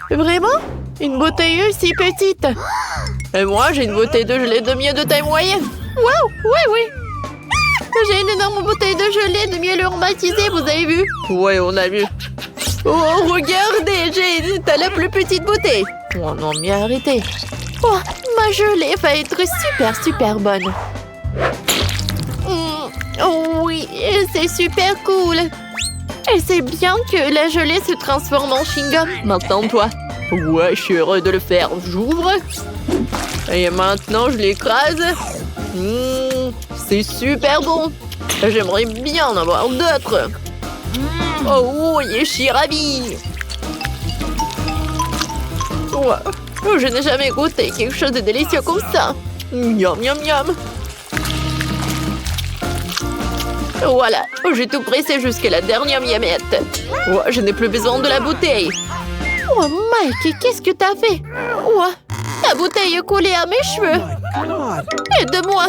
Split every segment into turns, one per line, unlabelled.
Vraiment? Une bouteille aussi petite? Et moi, j'ai une bouteille de gelée de miel de taille moyenne. Waouh! Oui, oui! J'ai une énorme bouteille de gelée de miel aromatisé, vous avez vu? Ouais, on a vu. Oh, regardez, t'as la plus petite bouteille. Oh non, mais arrêtez. Oh, ma gelée va être super bonne. Oh oui, c'est super cool. Et c'est bien que la gelée se transforme en chewing-gum. Maintenant, toi. Ouais, je suis heureux de le faire. J'ouvre. Et maintenant, je l'écrase. C'est super bon. J'aimerais bien en avoir d'autres. Oh oui, je suis ravie. Wow. Je n'ai jamais goûté quelque chose de délicieux comme ça. Miam, miam, miam. Voilà, j'ai tout pressé jusqu'à la dernière miamette. Je n'ai plus besoin de la bouteille. Oh, Mike, qu'est-ce que t'as fait? La bouteille est collée à mes cheveux. Aide-moi.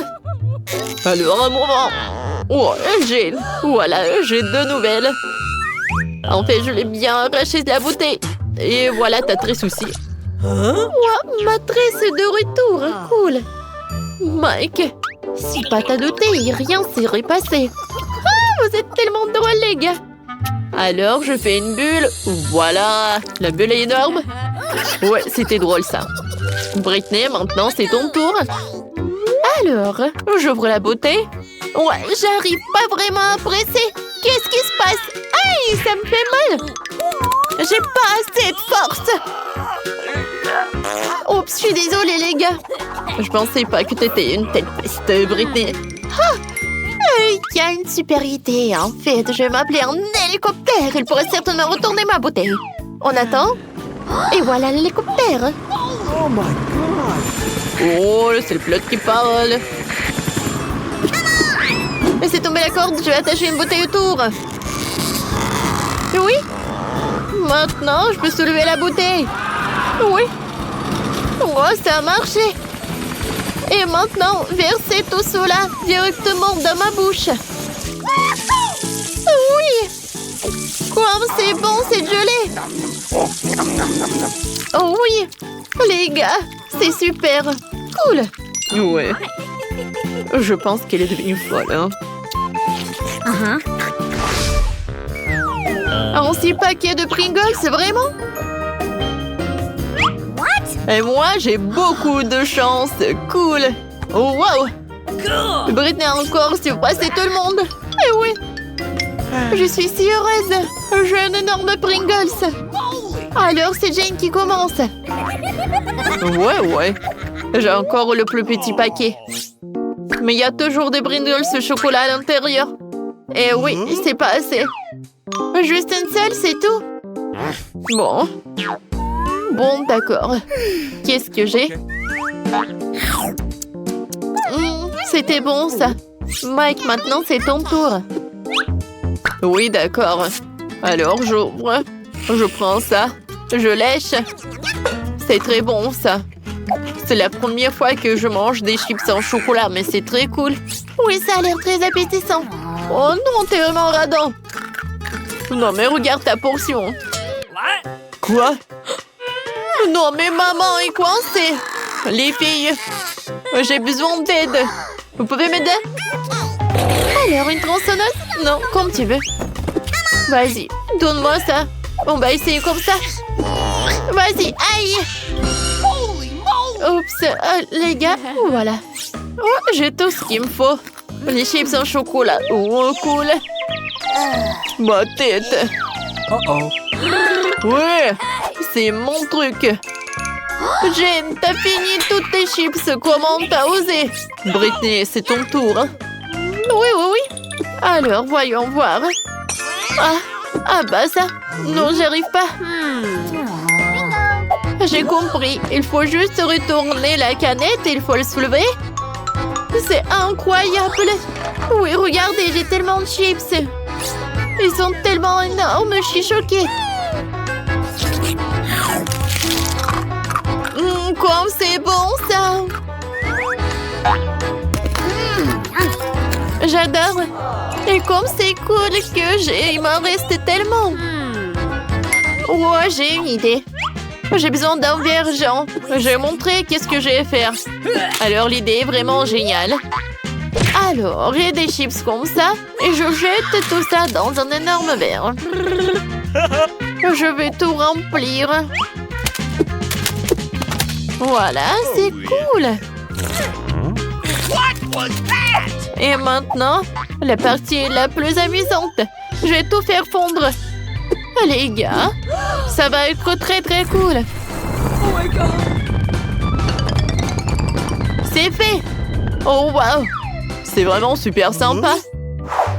Alors, un moment. Voilà, j'ai deux nouvelles. En fait, je l'ai bien arraché de la bouteille. Et voilà ta tresse aussi. Ma tresse est de retour. Cool. Mike, si pas t'as douté, rien s'est passé. Vous êtes tellement drôles, les gars. Alors, je fais une bulle. Voilà, la bulle est énorme. Ouais, c'était drôle, ça. Britney, maintenant, c'est ton tour. Alors, j'ouvre la bouteille. Ouais, j'arrive pas vraiment à presser. Qu'est-ce qui se passe? Aïe, ça me fait mal. J'ai pas assez de force. Oups, je suis désolée, les gars. Je pensais pas que t'étais une telle peste, Britney. Il y a une super idée, en fait. Je vais m'appeler un hélicoptère. Il pourrait certainement retourner ma bouteille. On attend. Et voilà l'hélicoptère.
Oh my God!
Oh, c'est le pilote qui parle. Laissez tomber la corde, je vais attacher une bouteille autour. Oui. Maintenant, je peux soulever la bouteille. Oui. Oh, ça a marché. Et maintenant, versez tout cela directement dans ma bouche. Oui. Comme c'est bon, cette gelée. Oh oui. Les gars, c'est super. Cool. Ouais. Je pense qu'elle est devenue folle, hein. Un 6 paquets de Pringles, vraiment? Et moi, j'ai beaucoup de chance. Cool. Oh, wow. Britney a encore surpassé tout le monde. Eh oui. Je suis si heureuse. J'ai un énorme Pringles. Alors, c'est Jane qui commence. Ouais. J'ai encore le plus petit paquet. Mais il y a toujours des Pringles au chocolat à l'intérieur. Et oui, c'est pas assez. Juste une seule, c'est tout. Bon, d'accord. Qu'est-ce que j'ai? C'était bon, ça. Mike, maintenant, c'est ton tour. Oui, d'accord. Alors, j'ouvre. Je prends ça. Je lèche. C'est très bon, ça. C'est la première fois que je mange des chips en chocolat, mais c'est très cool. Oui, ça a l'air très appétissant. Oh non, t'es vraiment radin. Non, mais regarde ta portion. Quoi? Non, mais maman est coincée. Les filles, j'ai besoin d'aide. Vous pouvez m'aider? Alors, une tronçonneuse? Non, comme tu veux. Vas-y, donne-moi ça. On va essayer comme ça. Vas-y, aïe! Oups, les gars, voilà. Oh, j'ai tout ce qu'il me faut. Les chips en chocolat. Oh, cool. Ma tête. Ouais, c'est mon truc. Jane, t'as fini toutes tes chips. Comment t'as osé? Britney, c'est ton tour. Oui. Alors, voyons voir. Ah bah ça. Non, j'y arrive pas. J'ai compris. Il faut juste retourner la canette et il faut le soulever. C'est incroyable. Oui, regardez, j'ai tellement de chips. Ils sont tellement énormes, je suis choquée. Comme c'est bon, ça. J'adore. Et comme c'est cool que il m'en reste tellement. Ouais, j'ai une idée. J'ai besoin d'un vergent. Je vais montrer qu'est-ce que je vais faire. Alors, l'idée est vraiment géniale. Alors, j'ai des chips comme ça. Et je jette tout ça dans un énorme verre. Je vais tout remplir. Voilà, c'est cool. Et maintenant, la partie la plus amusante. Je vais tout faire fondre. Les gars, ça va être très très cool.
Oh my god.
C'est fait. Oh wow. C'est vraiment super sympa.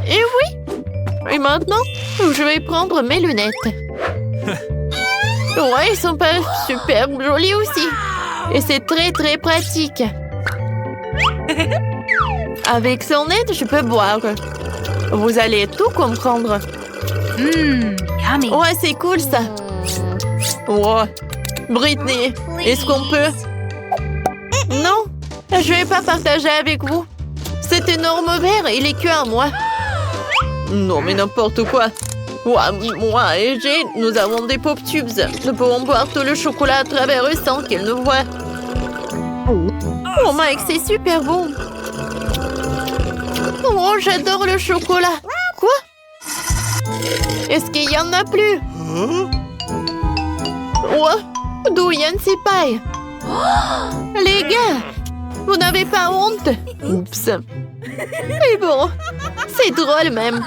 Et oui. Et maintenant, je vais prendre mes lunettes. Ouais, ils sont pas super jolis aussi. Et c'est très très pratique. Avec son aide, je peux boire. Vous allez tout comprendre.
Yummy.
Ouais, c'est cool ça. Ouais. Britney, est-ce qu'on peut... Non, je vais pas partager avec vous. Cet énorme verre, il est que à moi. Non, mais n'importe quoi. Ouais, moi et Jane, nous avons des pop tubes. Nous pouvons boire tout le chocolat à travers eux sans qu'elle nous voie. Oh Mike, c'est super bon. Oh, j'adore le chocolat. Quoi? Est-ce qu'il y en a plus? Ouais, d'où viennent ces pailles? Les gars, vous n'avez pas honte? Oups. Mais bon, c'est drôle même.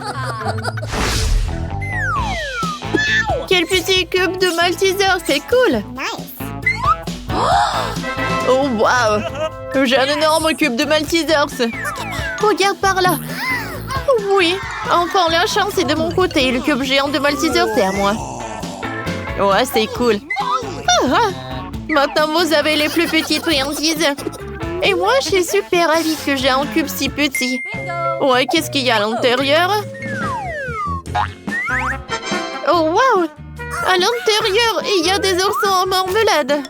Quel petit cube de Malteser, c'est cool. Oh wow, j'ai un énorme cube de Maltesers. Regarde par là. Oui, enfin la chance est de mon côté. Le cube géant de Maltesers, c'est à moi. Ouais, c'est cool. Maintenant, vous avez les plus petites friandises. Et moi, je suis super ravie que j'ai un cube si petit. Ouais, qu'est-ce qu'il y a à l'intérieur? Oh, wow! À l'intérieur, il y a des oursons en marmelade.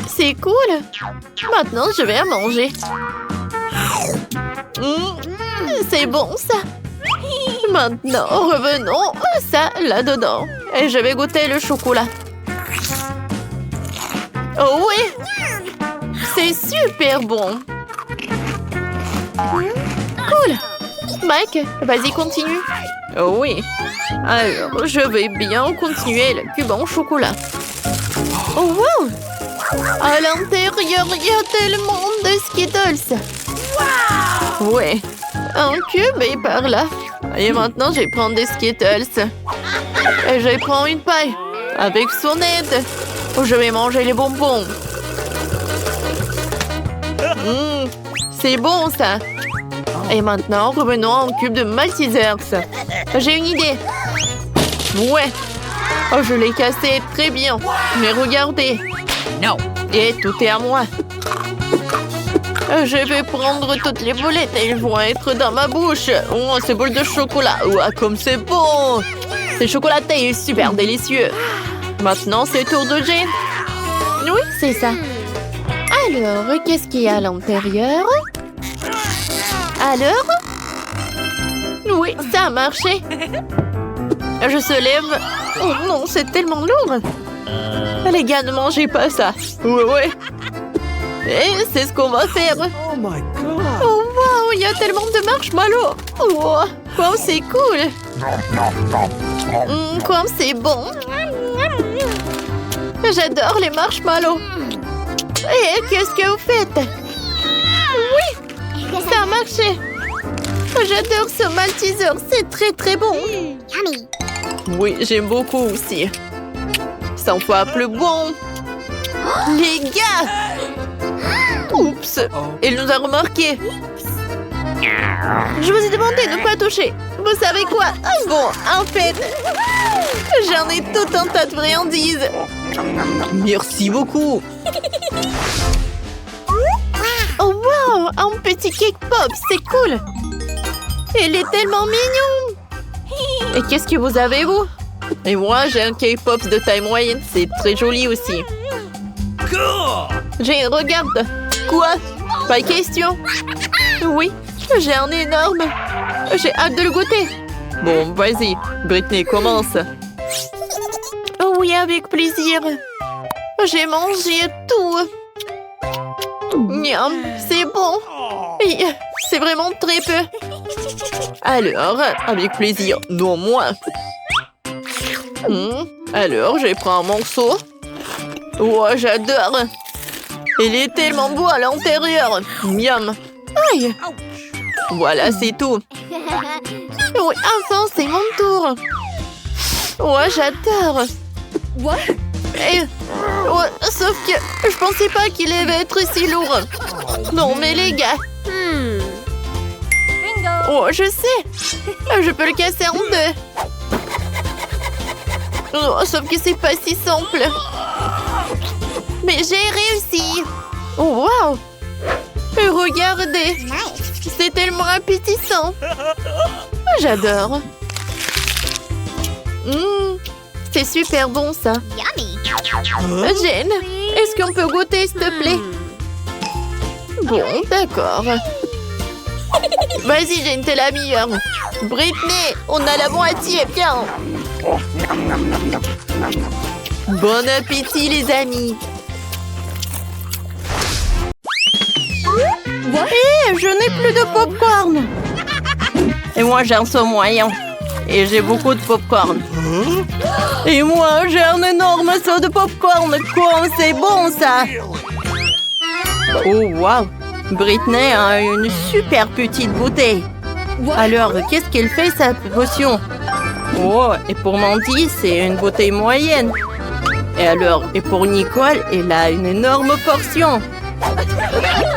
C'est cool. Maintenant, je vais à manger. C'est bon, ça. Maintenant, revenons à ça, là-dedans. Et je vais goûter le chocolat. Oh oui! C'est super bon. Cool. Mike, vas-y, continue. Oh oui. Alors, je vais bien continuer le cube en chocolat. Oh wow! À l'intérieur, il y a tellement de Skittles. Ouais. Un cube est par là. Et maintenant, je vais prendre des Skittles. Et je vais prendre une paille. Avec son aide. Je vais manger les bonbons. C'est bon, ça. Et maintenant, revenons à un cube de Maltesers. J'ai une idée. Ouais. Oh, je l'ai cassé très bien. Mais regardez.
No.
Et tout est à moi. Je vais prendre toutes les boulettes et elles vont être dans ma bouche. Oh, ces boules de chocolat. Ouah, comme c'est bon. C'est chocolaté et super délicieux. Maintenant, c'est tour de Jane. Oui, c'est ça. Alors, qu'est-ce qu'il y a à l'intérieur? Alors? Oui, ça a marché. Je se lève. Oh non, c'est tellement lourd. Les gars, ne mangez pas ça. Ouais. Et c'est ce qu'on va faire.
Oh my god.
Oh wow, il y a tellement de marshmallows. Wow, wow, c'est cool. Comme c'est bon. J'adore les marshmallows. Et qu'est-ce que vous faites? Oui, ça a marché. J'adore ce Malteser, c'est très très bon. Oui, j'aime beaucoup aussi. 100 fois plus bon. Les gars! Oups! Il nous a remarqué. Je vous ai demandé de ne pas toucher. Vous savez quoi? Bon, en fait, j'en ai tout un tas de friandises. Merci beaucoup. Oh wow! Un petit cake pop, c'est cool. Il est tellement mignon. Et qu'est-ce que vous avez, vous? Et moi, j'ai un cake pop de taille moyenne. C'est très joli aussi. J'ai regarde. Quoi? Pas question. Oui, j'ai un énorme. J'ai hâte de le goûter. Bon, vas-y. Britney, commence. Oh oui, avec plaisir. J'ai mangé tout. Miam, c'est bon. Oui, c'est vraiment très peu. Alors, avec plaisir, non moins. Alors, je prends un morceau. Oh, j'adore. Il est tellement beau à l'intérieur. Miam. Aïe. Voilà, c'est tout. Oui, enfin, c'est mon tour. Oh, j'adore. Et, oh, sauf que je pensais pas qu'il allait être si lourd. Non, mais les gars. Oh, je sais. Je peux le casser en deux. Oh, sauf que c'est pas si simple. Mais j'ai réussi. Oh, wow. Regardez. C'est tellement appétissant. J'adore. C'est super bon, ça. Jen, est-ce qu'on peut goûter, s'il te plaît? Bon, d'accord. Vas-y, Jen, t'es la meilleure. Britney, on a la moitié, viens. Bon appétit, les amis. Hé, je n'ai plus de popcorn. Et moi, j'ai un seau moyen. Et j'ai beaucoup de popcorn. Et moi, j'ai un énorme seau de popcorn. Quoi, c'est bon, ça. Oh, wow. Britney a une super petite bouteille. Alors, qu'est-ce qu'elle fait, sa potion? Oh, et pour Mandy, c'est une bouteille moyenne. Et alors, et pour Nicole, elle a une énorme portion.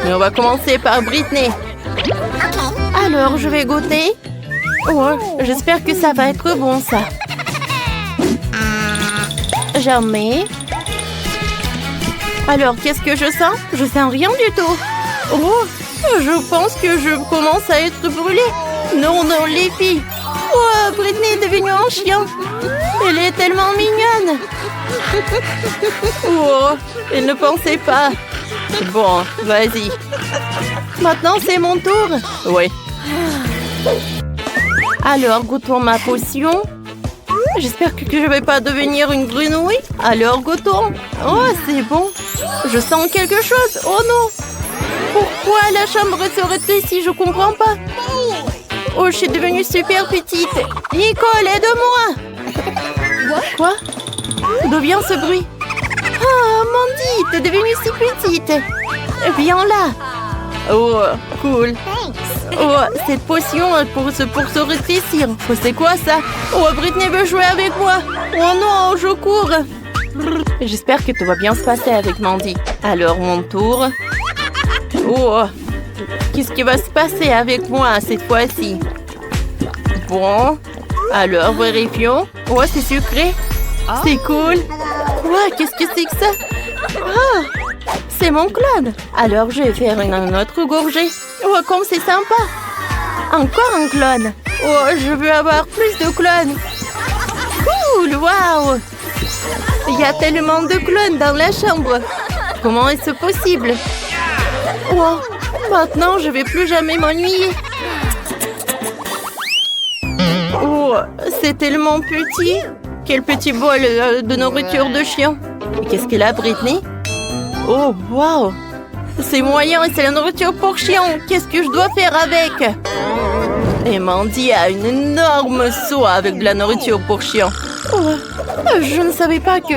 Mais on va commencer par Britney. Alors, je vais goûter. Oh, j'espère que ça va être bon, ça. Jamais. Alors, qu'est-ce que je sens? Je sens rien du tout. Oh, je pense que je commence à être brûlée. Non, non, les filles. Oh, Britney est devenue un chien. Elle est tellement mignonne. Oh, elle ne pensait pas. Bon, vas-y. Maintenant, c'est mon tour. Oui. Alors, goûtons ma potion. J'espère que je ne vais pas devenir une grenouille. Alors, goûtons. Oh, c'est bon. Je sens quelque chose. Oh non. Pourquoi la chambre serait ici? Je comprends pas. Oh, je suis devenue super petite. Nicole, aide-moi. Quoi? D'où vient ce bruit? Oh, Mandy, t'es devenue si petite. Viens là. Oh, cool. Oh, cette potion pour se rétrécir. Oh, c'est quoi ça? Oh, Britney veut jouer avec moi. Oh non, je cours. J'espère que tout va bien se passer avec Mandy. Alors, mon tour. Oh, qu'est-ce qui va se passer avec moi cette fois-ci? Bon, alors vérifions. Oh, c'est sucré. C'est cool. Ouais, qu'est-ce que c'est que ça? Ah, c'est mon clone. Alors, je vais faire une autre gorgée. Oh, comme c'est sympa. Encore un clone. Oh, je veux avoir plus de clones. Cool, waouh. Il y a tellement de clones dans la chambre. Comment est-ce possible? Oh, maintenant, je vais plus jamais m'ennuyer. Oh, c'est tellement petit. Quel petit bol de nourriture de chien. Qu'est-ce qu'elle a, Britney? Oh, wow. C'est moyen et c'est la nourriture pour chien. Qu'est-ce que je dois faire avec? Et Mandy a une énorme seau avec de la nourriture pour chien. Oh, je ne savais pas que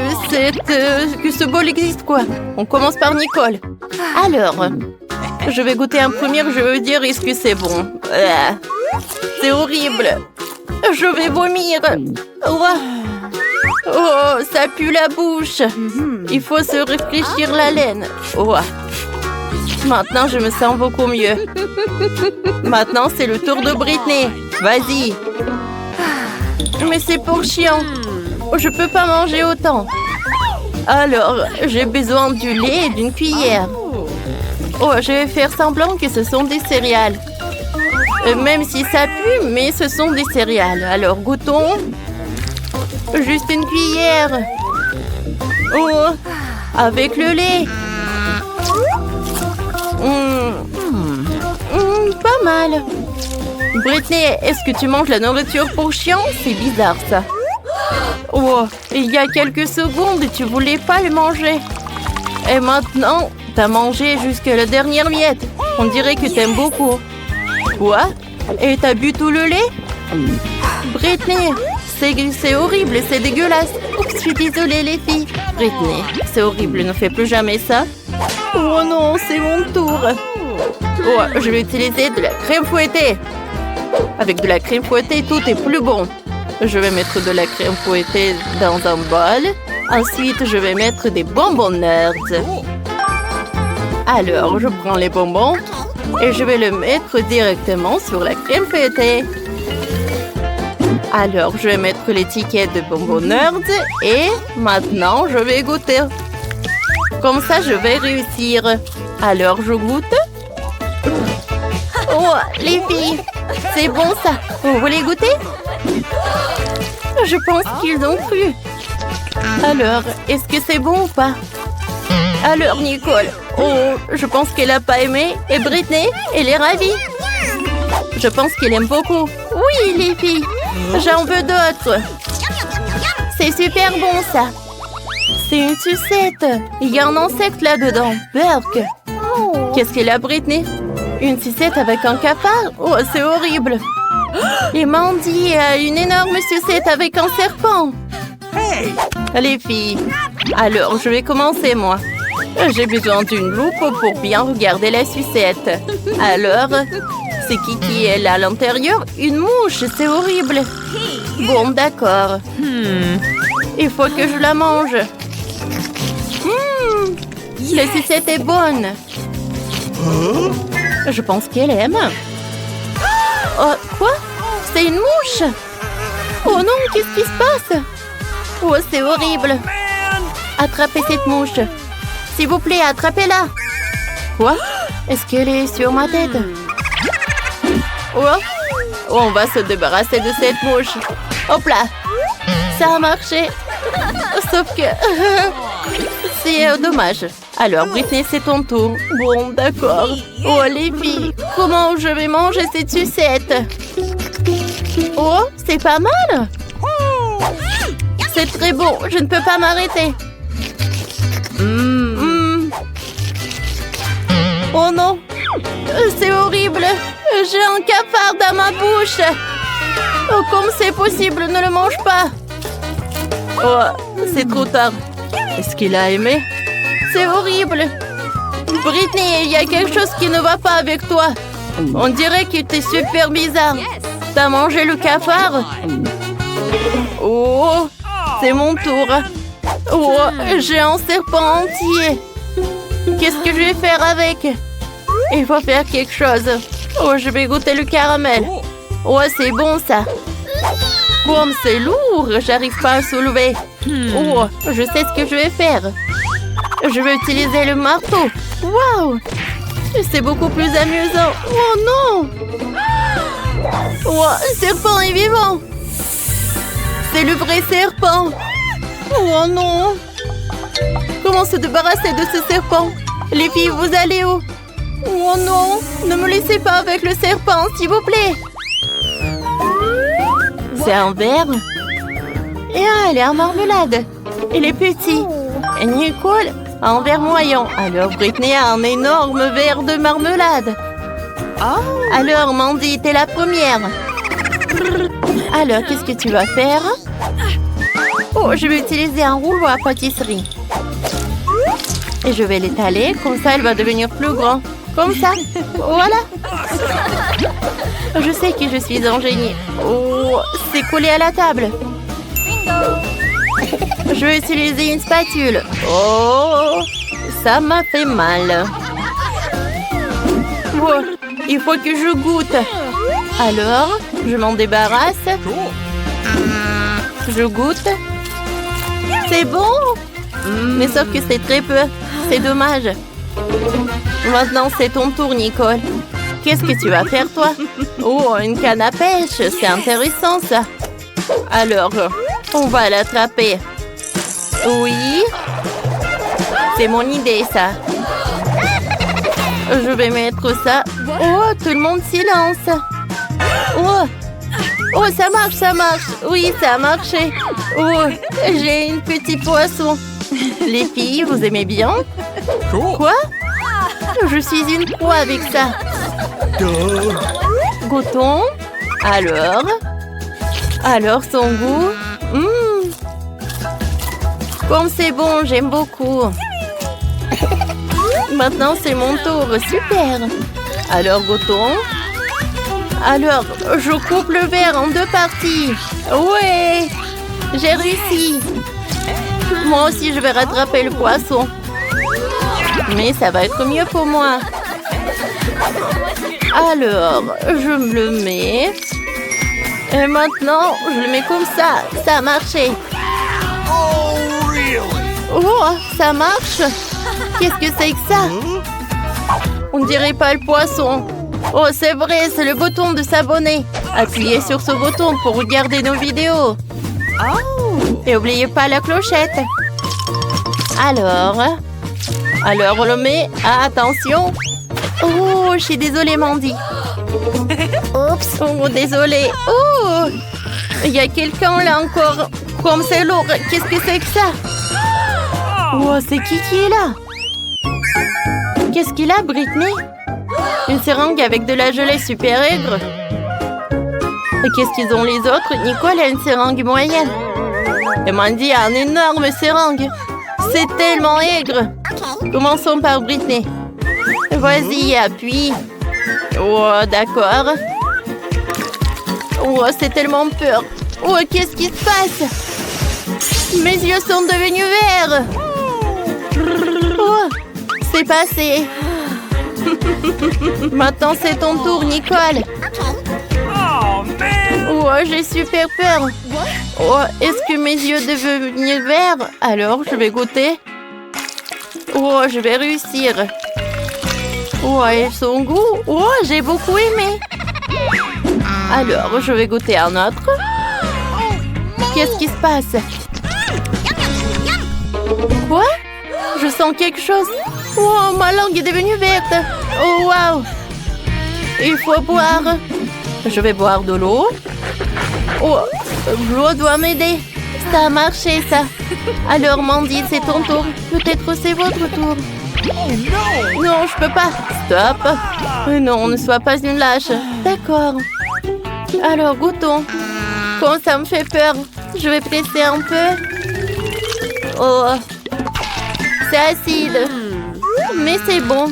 ce bol existe, quoi. On commence par Nicole. Alors, je vais goûter un premier, je veux dire, est-ce que c'est bon? C'est horrible. Je vais vomir. Oh, ça pue la bouche. Il faut se réfléchir la laine. Oh. Maintenant, je me sens beaucoup mieux. Maintenant, c'est le tour de Britney. Vas-y. Mais c'est pour chien. Je peux pas manger autant. Alors, j'ai besoin du lait et d'une cuillère. Oh, je vais faire semblant que ce sont des céréales. Même si ça pue, mais ce sont des céréales. Alors, goûtons. Juste une cuillère. Oh, avec le lait. Pas mal. Britney, est-ce que tu manges la nourriture pour chien? C'est bizarre, ça. Oh, il y a quelques secondes et tu voulais pas le manger. Et maintenant, t'as mangé jusqu'à la dernière miette. On dirait que t'aimes beaucoup. Quoi? Et t'as bu tout le lait? Britney, c'est horrible, c'est dégueulasse. Oups, je suis désolée les filles. Britney, c'est horrible, ne fais plus jamais ça. Oh non, c'est mon tour. Oh, je vais utiliser de la crème fouettée. Avec de la crème fouettée, tout est plus bon. Je vais mettre de la crème fouettée dans un bol. Ensuite, je vais mettre des bonbons nerds. Alors, je prends les bonbons et je vais le mettre directement sur la crème fouettée. Alors, je vais mettre l'étiquette de bonbons nerds et maintenant, je vais goûter. Comme ça, je vais réussir. Alors, je goûte. Oh, les filles, c'est bon ça. Vous voulez goûter? Je pense qu'ils ont cru. Alors, est-ce que c'est bon ou pas? Alors, Nicole, oh, je pense qu'elle n'a pas aimé. Et Britney, elle est ravie. Je pense qu'elle aime beaucoup. Oui, les filles, j'en veux d'autres. C'est super bon, ça. C'est une sucette. Il y a un insecte là-dedans. Burk. Qu'est-ce qu'elle a, Britney? Une sucette avec un cafard? Oh, c'est horrible. Et Mandy a une énorme sucette avec un serpent. Les filles, alors je vais commencer moi. J'ai besoin d'une loupe pour bien regarder la sucette. Alors, c'est qui est là à l'intérieur? Une mouche, c'est horrible. Bon, d'accord. Il faut que je la mange. La sucette est bonne. Je pense qu'elle aime. Oh, quoi? C'est une mouche? Oh non, qu'est-ce qui se passe? Oh, c'est horrible. Attrapez cette mouche. S'il vous plaît, attrapez-la. Quoi? Est-ce qu'elle est sur ma tête? Oh, on va se débarrasser de cette mouche. Hop là. Ça a marché. Sauf que... c'est dommage. Alors, Britney, c'est ton tour. Bon, d'accord. Oh, les filles, comment je vais manger cette sucette? Oh, c'est pas mal. C'est très bon, je ne peux pas m'arrêter. Oh non, c'est horrible. J'ai un cafard dans ma bouche. Oh, comme c'est possible, ne le mange pas. Oh, c'est trop tard. Est-ce qu'il a aimé? C'est horrible. Britney, il y a quelque chose qui ne va pas avec toi. On dirait que t'es super bizarre. T'as mangé le cafard? Oh, c'est mon tour. Oh, j'ai un serpent entier. Qu'est-ce que je vais faire avec? Il faut faire quelque chose. Oh, je vais goûter le caramel. Oh, c'est bon ça. Comme c'est lourd, j'arrive pas à soulever. Oh, je sais ce que je vais faire. Je vais utiliser le marteau. Waouh! C'est beaucoup plus amusant. Oh non! Oh, le serpent est vivant. C'est le vrai serpent. Oh non! Comment se débarrasser de ce serpent? Les filles, vous allez où? Oh non! Ne me laissez pas avec le serpent, s'il vous plaît. C'est un verre. Et elle est en marmelade. Il est petit. Et Nicole a un verre moyen. Alors Britney a un énorme verre de marmelade. Alors Mandy, t'es la première. Alors, qu'est-ce que tu vas faire? Oh, je vais utiliser un rouleau à pâtisserie. Et je vais l'étaler, comme ça elle va devenir plus grand. Comme ça. Voilà. Je sais que je suis un génie. Oh, c'est collé à la table. Je vais utiliser une spatule. Oh, ça m'a fait mal. Oh, il faut que je goûte. Alors, je m'en débarrasse. Je goûte. C'est bon. Mais sauf que c'est très peu. C'est dommage. Maintenant, c'est ton tour, Nicole. Qu'est-ce que tu vas faire, toi? Oh, une canne à pêche. C'est intéressant, ça. Alors, on va l'attraper. Oui. C'est mon idée, ça. Je vais mettre ça. Oh, tout le monde silence. Oh. Oh, ça marche, ça marche. Oui, ça a marché. Oh, j'ai une petite poisson. Les filles, vous aimez bien?
Cool.
Quoi? Je suis une proie avec ça. Goûtons. Alors son goût. Comme c'est bon, j'aime beaucoup. Maintenant, c'est mon tour. Super. Alors, goûtons. Alors, je coupe le verre en 2 parties. Ouais, j'ai réussi. Moi aussi, je vais rattraper le poisson. Mais ça va être mieux pour moi. Alors, je me le mets. Et maintenant, je le mets comme ça. Ça a marché. Oh, ça marche. Qu'est-ce que c'est que ça? On dirait pas le poisson. Oh, c'est vrai, c'est le bouton de s'abonner. Appuyez sur ce bouton pour regarder nos vidéos. Et n'oubliez pas la clochette. Alors, on le met. Ah, attention. Oh, je suis désolée, Mandy. Oups, oh, désolée. Oh, il y a quelqu'un là encore. Comme c'est lourd. Qu'est-ce que c'est que ça? Oh, c'est qui est là? Qu'est-ce qu'il a, Britney? Une seringue avec de la gelée super aigre. Et qu'est-ce qu'ils ont les autres? Nicole a une seringue moyenne. Et Mandy a une énorme seringue. C'est tellement aigre. Commençons par Britney. Vas-y, appuie. Oh, d'accord. Oh, c'est tellement peur. Oh, qu'est-ce qui se passe? Mes yeux sont devenus verts. Oh, c'est passé. Maintenant, c'est ton tour, Nicole. Oh, j'ai super peur. Oh, est-ce que mes yeux deviennent verts? Alors, je vais goûter. Oh, je vais réussir. Oh, et son goût. Oh, j'ai beaucoup aimé. Alors, je vais goûter un autre. Qu'est-ce qui se passe? Quoi? Je sens quelque chose. Oh, ma langue est devenue verte. Oh, waouh. Il faut boire. Je vais boire de l'eau. Oh, l'eau doit m'aider. Ça a marché, ça. Alors, Mandy, c'est ton tour. Peut-être c'est votre tour. Non, je peux pas. Stop. Non, ne sois pas une lâche. D'accord. Alors, goûtons. Comme ça me fait peur. Je vais presser un peu. Oh, c'est acide. Mais c'est bon.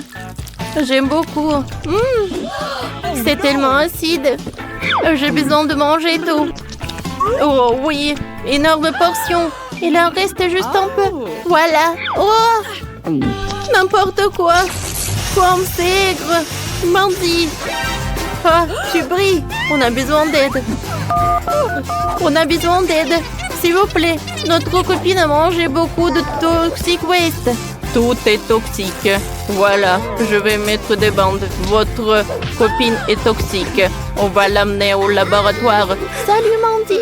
J'aime beaucoup. C'est tellement acide. J'ai besoin de manger tout. Oh oui, énorme portion. Il en reste juste un peu. Voilà. Oh, n'importe quoi. Comme c'est aigre. Mandy. Oh, tu brilles. On a besoin d'aide. On a besoin d'aide. S'il vous plaît. Notre copine a mangé beaucoup de toxic waste. Tout est toxique. Voilà, je vais mettre des bandes. Votre copine est toxique. On va l'amener au laboratoire. Salut, Mandy.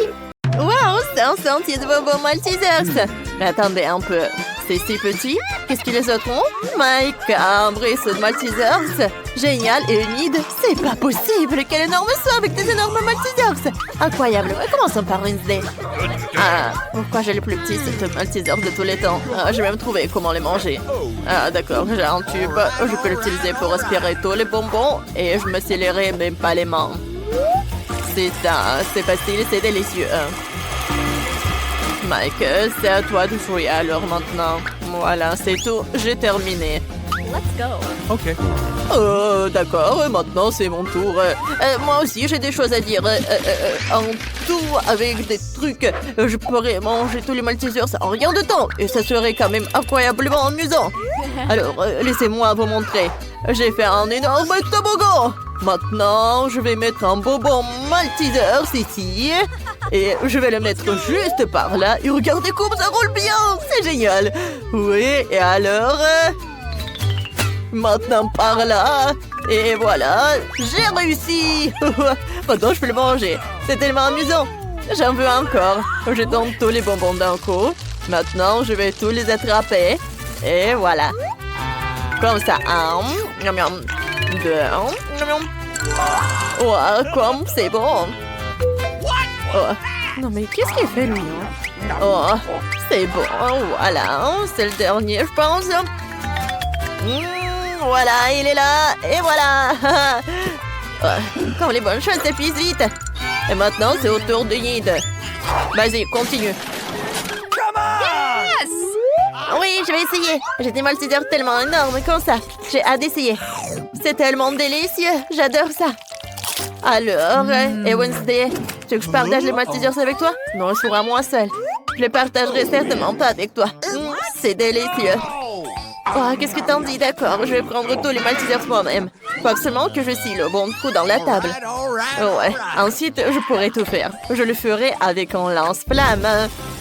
Waouh, c'est un sentier de bonbons Maltesers. Mais attendez un peu. C'est si petit. Qu'est-ce qu'ils les autres ont? My cabrice de Maltesers. Génial et humide. C'est pas possible. Quel énorme saut avec des énormes Maltesers. Incroyable. Commençons par Wednesday. Ah, pourquoi j'ai le plus petit cette Maltesers de tous les temps? Ah, j'ai même trouvé comment les manger. Ah, d'accord. J'ai un tube. Je peux l'utiliser pour aspirer tous les bonbons. Et je me scelerai même pas les mains. C'est ça. C'est facile. C'est délicieux. Mike, c'est à toi de jouer alors maintenant. Voilà, c'est tout. J'ai terminé.
Let's go.
OK.
D'accord, maintenant c'est mon tour. Moi aussi j'ai des choses à dire. En tout, avec des trucs, je pourrais manger tous les Maltesers en rien de temps. Et ça serait quand même incroyablement amusant. Alors, laissez-moi vous montrer. J'ai fait un énorme toboggan. Maintenant, je vais mettre un bonbon Maltesers ici. Et je vais le mettre juste par là. Et regardez comme ça roule bien. C'est génial. Oui, et alors... Maintenant par là. Et voilà, j'ai réussi. Maintenant je peux le manger. C'est tellement amusant. J'en veux encore. Je tombe tous les bonbons d'un coup. Maintenant je vais tous les attraper. Et voilà. Comme ça. Un. Miam, miam. Deux. Miam, miam. Oh, comme c'est bon. Oh. Non mais qu'est-ce qu'il fait lui? Oh, c'est bon, voilà, c'est le dernier, je pense. Voilà, il est là, et voilà. Quand les bonnes choses s'épuisent vite. Et maintenant, c'est au tour de Yid. Vas-y, continue. Oui, je vais essayer. J'ai des maltesers tellement énormes comme ça. J'ai hâte d'essayer. C'est tellement délicieux. J'adore ça. Alors, et Wednesday, tu veux que je partage les maltesers avec toi? Non, ils seront à moi seul. Je les partagerai certainement pas avec toi. C'est délicieux. Oh, qu'est-ce que t'en dis? D'accord, je vais prendre tous les maltesers moi-même. Faut absolument que je scie le bon coup dans la table. Ouais, ensuite, je pourrai tout faire. Je le ferai avec un lance-flamme.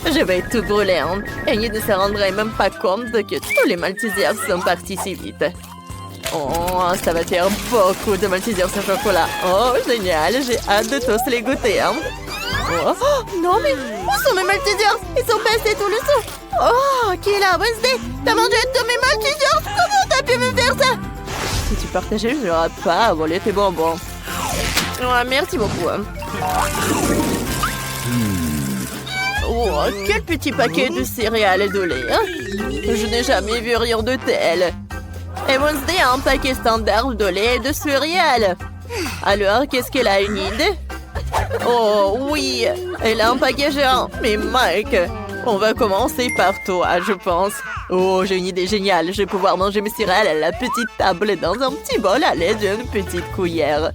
Je vais tout brûler. Et il ne se rendrait même pas compte que tous les maltesers sont partis si vite. Oh, ça va faire beaucoup de maltesers au chocolat. Oh, génial, j'ai hâte de tous les goûter. Oh, non, mais où sont mes maltesers? Ils sont passés tout le sang. Oh, qui est là? Wednesday, t'as mangé tous mes maltesers? Comment t'as pu me faire ça? Si tu partageais, je n'aurais pas à voler tes bonbons. Ouais, merci beaucoup. Oh, quel petit paquet de céréales et de lait. Je n'ai jamais vu rien de tel. Et Wednesday a un paquet standard de lait et de céréales. Alors, qu'est-ce qu'elle a, une idée? Oh, oui, elle a un paquet géant. Mais Mike, on va commencer par toi, je pense. Oh, j'ai une idée géniale. Je vais pouvoir manger mes céréales à la petite table dans un petit bol à l'aide d'une petite cuillère.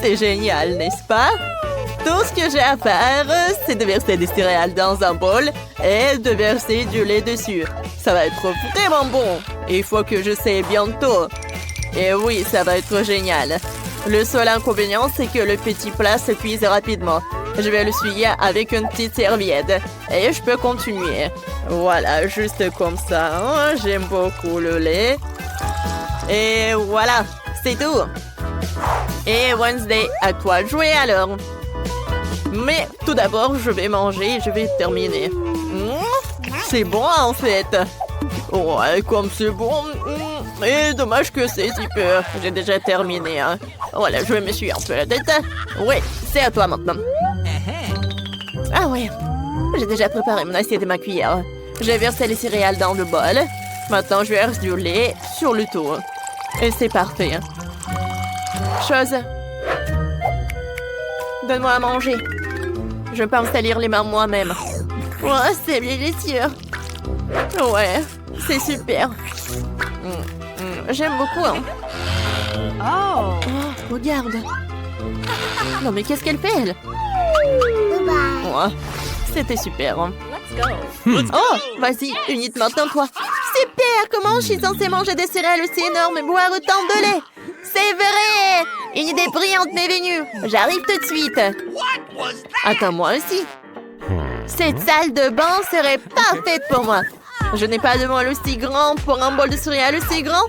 C'est génial, n'est-ce pas? Tout ce que j'ai à faire, c'est de verser des céréales dans un bol et de verser du lait dessus. Ça va être vraiment bon. Il faut que je sais bientôt. Et oui, ça va être génial. Le seul inconvénient, c'est que le petit plat se cuise rapidement. Je vais le souiller avec une petite serviette. Et je peux continuer. Voilà, juste comme ça. J'aime beaucoup le lait. Et voilà, c'est tout. Et Wednesday, à toi de jouer alors. Mais tout d'abord, je vais manger et je vais terminer. C'est bon en fait. Ouais, comme c'est bon. Et dommage que c'est si peu. J'ai déjà terminé. Voilà, je me suis un peu la tête. Ouais, c'est à toi maintenant. Ah ouais, j'ai déjà préparé mon assiette et ma cuillère. J'ai versé les céréales dans le bol. Maintenant, je verse du lait sur le tout. Et c'est parfait. Chose. Donne-moi à manger. Je peux me salir les mains moi-même. Oh, c'est délicieux. Ouais, c'est super. J'aime beaucoup. Oh, regarde. Non, mais qu'est-ce qu'elle fait, elle? Oh, c'était super. Oh, vas-y, unite maintenant, toi. Super, comment je suis censée manger des céréales aussi énormes et boire autant de lait? C'est vrai! Une idée brillante m'est venue. J'arrive tout de suite. Attends, moi aussi. Cette salle de bain serait parfaite pour moi. Je n'ai pas de bol aussi grand pour un bol de céréales aussi grand.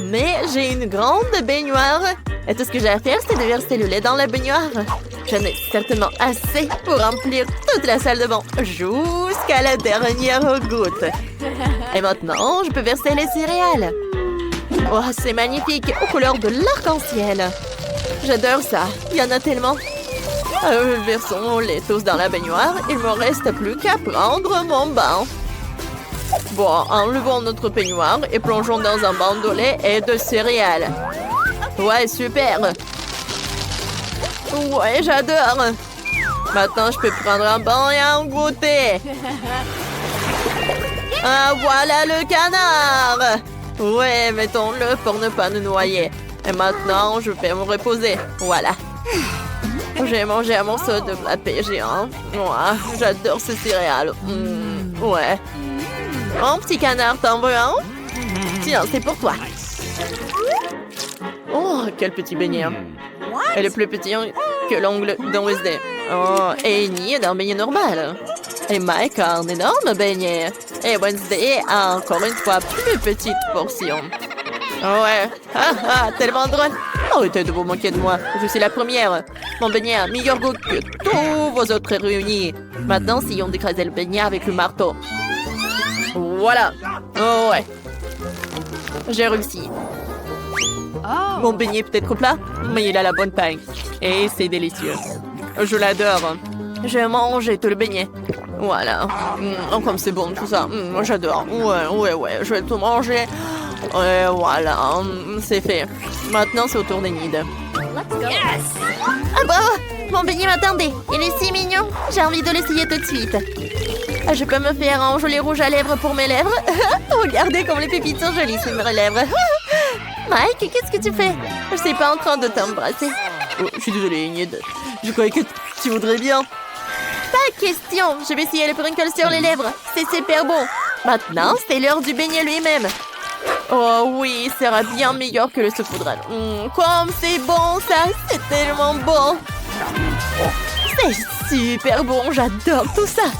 Mais j'ai une grande baignoire. Et tout ce que j'ai à faire, c'est de verser le lait dans la baignoire. J'en ai certainement assez pour remplir toute la salle de bain jusqu'à la dernière goutte. Et maintenant, je peux verser les céréales. Oh, c'est magnifique, aux couleurs de l'arc-en-ciel. J'adore ça, il y en a tellement. Versons les tous dans la baignoire, il ne me reste plus qu'à prendre mon bain. Bon, enlevons notre peignoir et plongeons dans un bain de lait et de céréales. Ouais, super. Ouais, j'adore. Maintenant, je peux prendre un bain et un goûter. Ah, voilà le canard. Ouais, mettons-le pour ne pas nous noyer. Et maintenant, je vais me reposer. Voilà. J'ai mangé un morceau de pâté géant. Ouais, j'adore ces céréales. Ouais. Oh, petit canard, t'en veux un? Tiens, c'est pour toi. Oh, quel petit beignet. Elle est plus petit que l'ongle de Wednesday. Oh, et Amy est un beignet normal. Et Mike a un énorme beignet. Et Wednesday a encore une fois plus petite portion. Ouais. Ah, tellement drôle. Arrêtez de vous moquer de moi. Je suis la première. Mon beignet a meilleur goût que tous vos autres réunis. Maintenant, si on d'écraser le beignet avec le marteau. Voilà. Oh, ouais. J'ai réussi. Mon beignet peut être plat, mais il a la bonne taille. Et c'est délicieux. Je l'adore. Je mange tout le beignet. Voilà. Comme c'est bon tout ça. Moi j'adore. Ouais. Je vais tout manger. Ouais, voilà. C'est fait. Maintenant, c'est au tour d'Enid. Ah bah, mon beignet m'attendait. Il est si mignon. J'ai envie de l'essayer tout de suite. Je peux me faire un joli rouge à lèvres pour mes lèvres. Regardez comme les pépites sont jolies sur mes lèvres. Mike, qu'est-ce que tu fais? Je suis pas en train de t'embrasser. Oh, je suis désolée, Enid. Je croyais que tu voudrais bien. Pas question. Je vais essayer le sprinkle sur les lèvres. C'est super bon. Maintenant, c'est l'heure du beignet lui-même. Oh oui, il sera bien meilleur que le saupoudrage. Comme c'est bon ça, c'est tellement bon. C'est super bon, j'adore tout ça.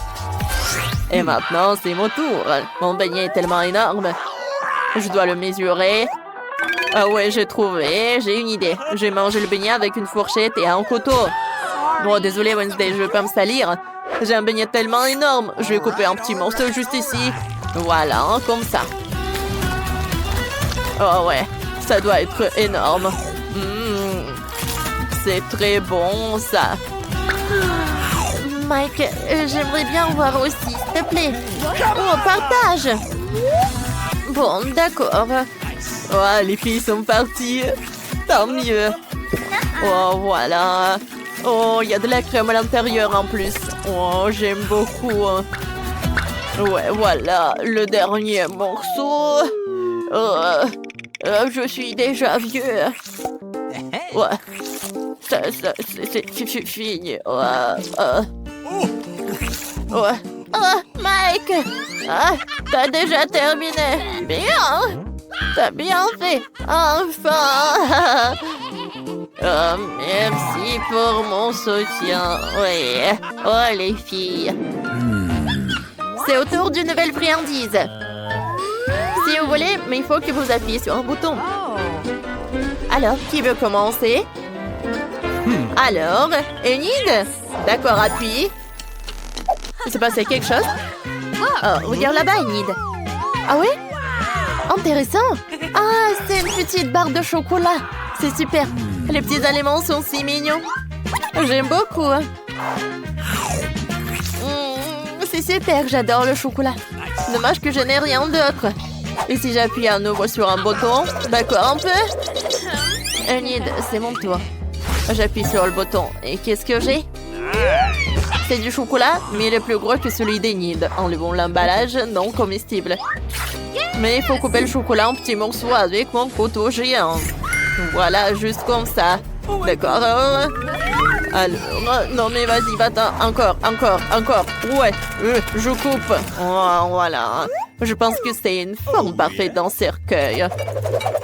Et maintenant, c'est mon tour. Mon beignet est tellement énorme. Je dois le mesurer. Ah ouais, j'ai trouvé. J'ai une idée. Je vais manger le beignet avec une fourchette et un couteau. Bon, désolé Wednesday, je vais pas me salir. J'ai un beignet tellement énorme. Je vais couper un petit morceau juste ici. Voilà, comme ça. Oh ouais, ça doit être énorme. C'est très bon ça. Mike, j'aimerais bien voir aussi, s'il te plaît. Oh, partage. Bon, d'accord. Oh, les filles sont parties. Tant mieux. Oh, voilà. Oh, il y a de la crème à l'intérieur en plus. Oh, j'aime beaucoup. Ouais, voilà, le dernier morceau. Je suis déjà vieux. Ouais. C'est fini. Ouais. Oh, Mike! T'as déjà terminé. Bien! T'as bien fait. Enfin! Merci pour mon soutien. Oui. Oh, les filles. C'est au tour d'une nouvelle friandise. Si vous voulez, mais il faut que vous appuyez sur un bouton. Alors, qui veut commencer? Alors, Enid? D'accord, appuie. Il s'est passé quelque chose? Oh, regarde là-bas, Enid. Ah oui? Intéressant. Ah, c'est une petite barre de chocolat. C'est super. Les petits aliments sont si mignons. J'aime beaucoup. C'est super, j'adore le chocolat. Dommage que je n'ai rien d'autre. Et si j'appuie à nouveau sur un bouton? D'accord, un peu? Enid, c'est mon tour. J'appuie sur le bouton. Et qu'est-ce que j'ai? C'est du chocolat, mais il est plus gros que celui d'Enid. Enlevons l'emballage non comestible. Mais il faut couper le chocolat en petits morceaux avec mon couteau géant. Voilà, juste comme ça. D'accord. Alors, non mais vas-y, va-t'en. Encore. Ouais, je coupe. Oh, voilà. Je pense que c'est une forme parfaite d'un cercueil.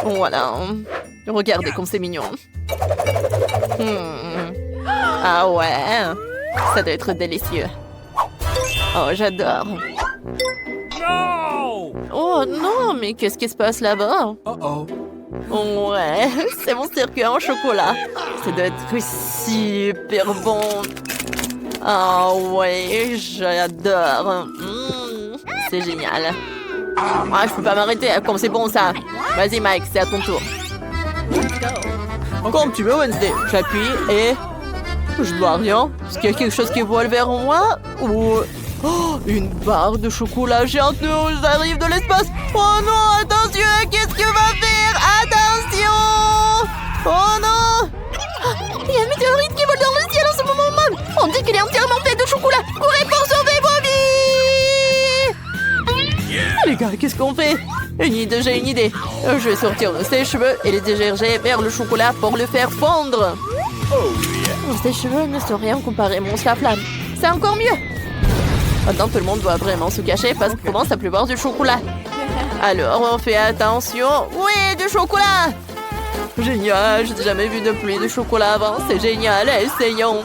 Voilà. Regardez comme c'est mignon. Ah ouais. Ça doit être délicieux. Oh, j'adore. Oh non, mais qu'est-ce qui se passe là-bas? Ouais, c'est mon cercueil en chocolat. Ça doit être super bon. Ah ouais, j'adore. C'est génial. Ah, je peux pas m'arrêter, comme c'est bon ça. Vas-y Mike, c'est à ton tour. Comme tu veux Wednesday. J'appuie et... Je dois rien. Est-ce qu'il y a quelque chose qui vole vers moi? Ou... Oh, une barre de chocolat géante nous arrive de l'espace. Oh non, attention, qu'est-ce que va faire? Attention! Oh non! Il y a un météorite qui vole dans le ciel en ce moment même. On dit qu'il est entièrement fait de chocolat. Courez pour sauver vos vies! Les gars, qu'est-ce qu'on fait? J'ai une idée. Je vais sortir de ses cheveux et les diriger vers le chocolat pour le faire fondre. Ses cheveux ne sont rien comparé à mon flamme. C'est encore mieux. Maintenant, tout le monde doit vraiment se cacher parce qu'il commence à pleuvoir du chocolat. Alors, on fait attention. Oui, du chocolat! Génial, j'ai jamais vu de pluie de chocolat avant. C'est génial, essayons.